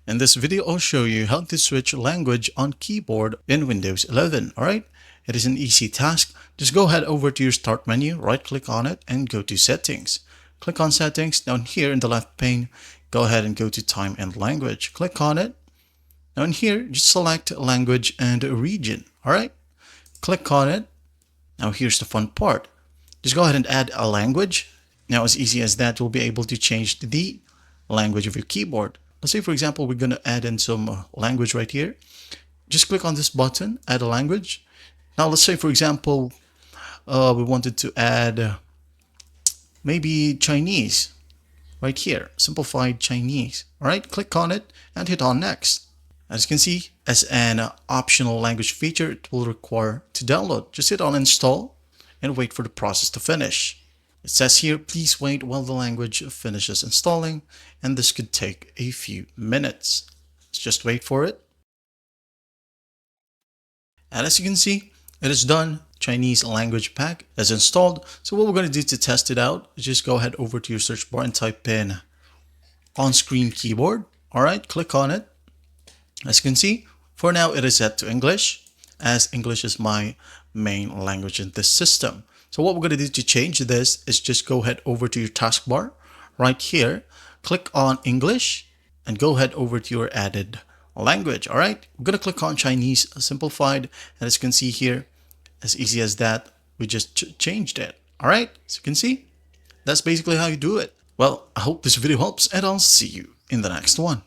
In this video, I'll show you how to switch language on keyboard in Windows 11, alright? It is an easy task. Just go ahead over to your Start menu, right-click on it, and go to Settings. Click on Settings. Down here in the left pane, go ahead and go to Time and Language. Click on it. Now in here, just select Language and Region, alright? Click on it. Now here's the fun part. Just go ahead and add a language. Now as easy as that, you'll be able to change the language of your keyboard. Let's say, for example, we're going to add in some language right here. Just click on this button, add a language. Now, let's say, for example, we wanted to add maybe Chinese right here, simplified Chinese. All right, click on it and hit on next. As you can see, as an optional language feature, it will require to download. Just hit on install and wait for the process to finish. It says here, please wait while the language finishes installing, and this could take a few minutes. Let's just wait for it. And as you can see, it is done. Chinese language pack is installed. So what we're going to do to test it out is just go ahead over to your search bar and type in on-screen keyboard. All right, click on it. As you can see, for now it is set to English, as English is my main language in this system. So what we're going to do to change this is just go ahead over to your taskbar right here, click on English, and go ahead over to your added language. All right, we're going to click on Chinese simplified, and as you can see here, as easy as that, we just changed it. All right, so you can see, that's basically how you do it. Well, I hope this video helps, and I'll see you in the next one.